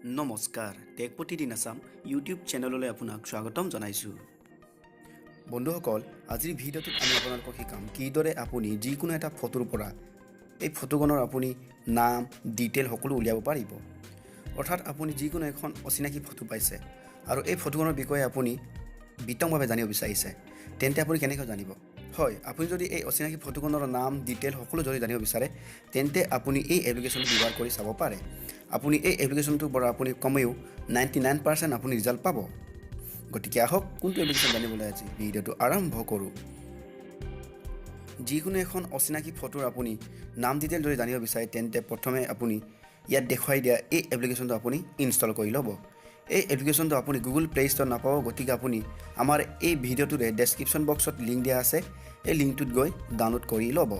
নমস্কাৰ টেক প্ৰতিদিন আছাম ইউটিউব চেনেললৈ আপোনাক স্বাগতম জনাইছোঁ। বন্ধুসকল, আজিৰ ভিডিঅ'টোত আমি আপোনালোকক শিকাম কিদৰে আপুনি যিকোনো এটা ফটোৰ পৰা এই ফটোখনৰ আপুনি নাম ডিটেইল সকলো উলিয়াব পাৰিব। অৰ্থাৎ আপুনি যিকোনো এখন অচিনাকি ফটো পাইছে আৰু এই ফটোখনৰ বিষয়ে আপুনি বিতংভাৱে জানিব বিচাৰিছে, তেন্তে আপুনি কেনেকৈ জানিব? হয়, আপুনি যদি এই অচিনাকি ফটোখনৰ নাম ডিটেইল সকলো যদি জানিব বিচাৰে, তেন্তে আপুনি এই এপ্লিকেশ্যনটো ব্যৱহাৰ কৰি চাব পাৰে। আপুনি এই এপ্লিকেশ্যনটোৰ পৰা আপুনি কমেও 99% আপুনি ৰিজাল্ট পাব। গতিকে আহক কোনটো এপ্লিকেশ্যন জানিবলৈ আজি ভিডিঅ'টো আৰম্ভ কৰোঁ। যিকোনো এখন অচিনাকি ফটোৰ আপুনি নাম ডিটেইল যদি জানিব বিচাৰে, তেন্তে প্ৰথমে আপুনি ইয়াত দেখুৱাই দিয়া এই এপ্লিকেশ্যনটো আপুনি ইনষ্টল কৰি ল'ব। এই এপ্লিকেশ্যনটো আপুনি গুগল প্লে ষ্ট'ৰত নাপাব, গতিকে আপুনি আমাৰ এই ভিডিঅ'টোৰে ডেছক্ৰিপশ্যন বক্সত লিংক দিয়া আছে, এই লিংকটোত গৈ ডাউনলোড কৰি ল'ব।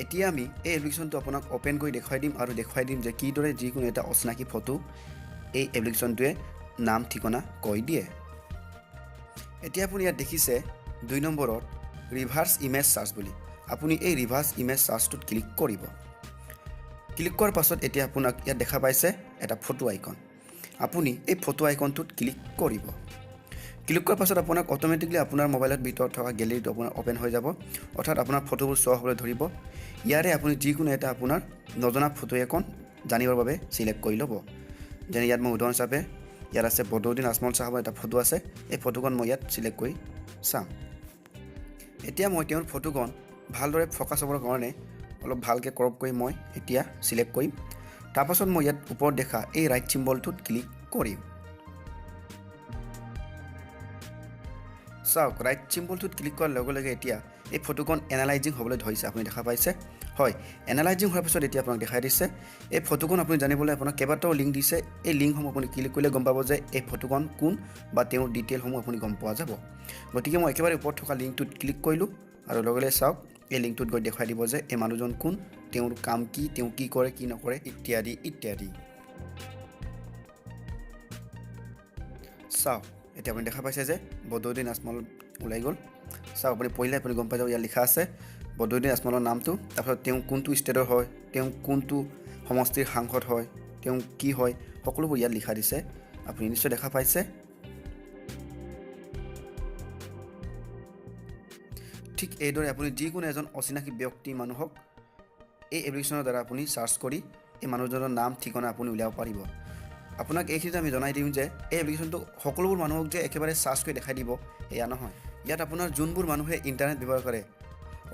এতিয়া আমি এই এপ্লিকেশ্যনটো আপোনাক অ'পেন কৰি দেখুৱাই দিম আৰু দেখুৱাই দিম যে কিদৰে যিকোনো এটা অচিনাকি ফটো এই এপ্লিকেশ্যনটোৱে নাম ঠিকনা কৈ দিয়ে। এতিয়া আপুনি ইয়াত দেখিছে 2 নম্বৰত ৰিভাৰ্ছ ইমেজ চাৰ্চ বুলি। আপুনি এই ৰিভাৰ্ছ ইমেজ চাৰ্চটোত ক্লিক কৰিব। ক্লিক কৰাৰ পাছত এতিয়া আপোনাক ইয়াত দেখা পাইছে এটা ফটো আইকন। আপুনি এই ফটো আইকনটোত ক্লিক কৰিব। ক্লিক কৰাৰ পাছত আপোনাক অট'মেটিকলি আপোনাৰ মোবাইলৰ ভিতৰত থকা গেলেৰীটো আপোনাৰ অ'পেন হৈ যাব, অৰ্থাৎ আপোনাৰ ফটোবোৰ শ্ব' হ'বলৈ ধৰিব। ইয়াৰে আপুনি যিকোনো এটা আপোনাৰ নজনা ফটো এখন জানিবৰ বাবে ছিলেক্ট কৰি ল'ব। যেনে ইয়াত মই উদাহৰণ হিচাপে ইয়াত আছে বদৰুদ্দিন আজমল চাহাবৰ এটা ফটো আছে, এই ফটোখন মই ইয়াত ছিলেক্ট কৰি চাম। এতিয়া মই তেওঁৰ ফটোখন ভালদৰে ফ'কাছ হ'বৰ কাৰণে অলপ ভালকৈ ক্ৰপ কৰি মই এতিয়া ছিলেক্ট কৰিম। তাৰপাছত মই ইয়াত ওপৰত দেখা এই ৰাইট চিম্বলটোত ক্লিক কৰিম। চাওক, ৰাইট চিম্বলটোত ক্লিক কৰাৰ লগে লগে এতিয়া এই ফটোখন এনালাইজিং হ'বলৈ ধৰিছে, আপুনি দেখা পাইছে। হয়, এনালাইজিং হোৱাৰ পিছত এতিয়া আপোনাক দেখাই দিছে এই ফটোখন আপুনি জানিবলৈ আপোনাক কেইবাটাও লিংক দিছে। এই লিংকসমূহ আপুনি ক্লিক কৰিলে গম পাব যে এই ফটোখন কোন বা তেওঁৰ ডিটেইলসমূহ আপুনি গম পোৱা যাব। গতিকে মই একেবাৰে ওপৰত থকা লিংকটোত ক্লিক কৰিলোঁ আৰু লগে লগে চাওক এই লিংকটোত গৈ দেখুৱাই দিব যে এই মানুহজন কোন, তেওঁৰ কাম কি, তেওঁ কি কৰে কি নকৰে ইত্যাদি ইত্যাদি। চাওক, এতিয়া আপুনি দেখা পাইছে যে বদৰুদ্দিন আজমল ওলাই গ'ল। চাওক, আপুনি পঢ়িলে আপুনি গম পাই যাব ইয়াত লিখা আছে বদৰুদ্দিন আজমলৰ নামটো, তাৰপিছত তেওঁ কোনটো ষ্টেটৰ হয়, তেওঁ কোনটো সমষ্টিৰ সাংসদ হয়, তেওঁ কি হয়, সকলোবোৰ ইয়াত লিখা দিছে। আপুনি নিশ্চয় দেখা পাইছে। ঠিক এইদৰে আপুনি যিকোনো এজন অচিনাকি ব্যক্তি মানুহক এই এপ্লিকেশ্যনৰ দ্বাৰা আপুনি চাৰ্চ কৰি এই মানুহজনৰ নাম ঠিকনা আপুনি উলিয়াব পাৰিব। আপোনাক এইখিনিতে আমি জনাই দিম যে এই এপ্লিকেশ্যনটো সকলোবোৰ মানুহক যে একেবাৰে চাৰ্চ কৰি দেখাই দিব এয়া নহয়। ইয়াত আপোনাৰ যোনবোৰ মানুহে ইণ্টাৰনেট ব্যৱহাৰ কৰে,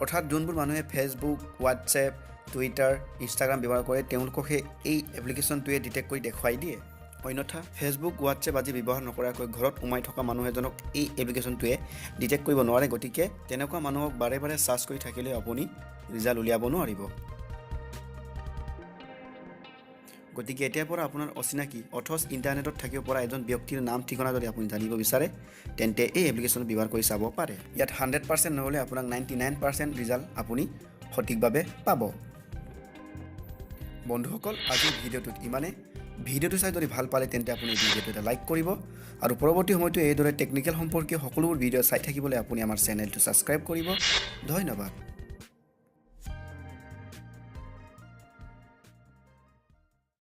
অৰ্থাৎ যোনবোৰ মানুহে ফেচবুক, হোৱাটছএপ, টুইটাৰ, ইনষ্টাগ্ৰাম ব্যৱহাৰ কৰে, তেওঁলোককহে এই এপ্লিকেশ্যনটোৱে ডিটেক্ট কৰি দেখুৱাই দিয়ে। অন্যথা ফেচবুক, হোৱাটছএপ আদি ব্যৱহাৰ নকৰাকৈ ঘৰত সোমাই থকা মানুহ এজনক এই এপ্লিকেশ্যনটোৱে ডিটেক্ট কৰিব নোৱাৰে। গতিকে তেনেকুৱা মানুহক বাৰে বাৰে চাৰ্চ কৰি থাকিলে আপুনি ৰিজাল্ট উলিয়াব নোৱাৰিব। গতিকে এতিয়াৰ পৰা আপোনাৰ অচিনাকি অথচ ইণ্টাৰনেটত থাকিব পৰা এজন ব্যক্তিৰ নাম ঠিকনা যদি আপুনি জানিব বিচাৰে, তেন্তে এই এপ্লিকেশ্যন ব্যৱহাৰ কৰি চাব পাৰে। ইয়াত 100% নহ'লে আপোনাক 99% ৰিজাল্ট আপুনি সঠিকভাৱে পাব। বন্ধুসকল, আজিৰ ভিডিঅ'টোত ইমানে। ভিডিঅ'টো চাই যদি ভাল পালে তেন্তে আপুনি ভিডিঅ'টো এটা লাইক কৰিব আৰু পৰৱৰ্তী সময়তো এইদৰে টেকনিকেল সম্পৰ্কীয় সকলোবোৰ ভিডিঅ' চাই থাকিবলৈ আপুনি আমাৰ চেনেলটো ছাবস্ক্ৰাইব কৰিব। ধন্যবাদ।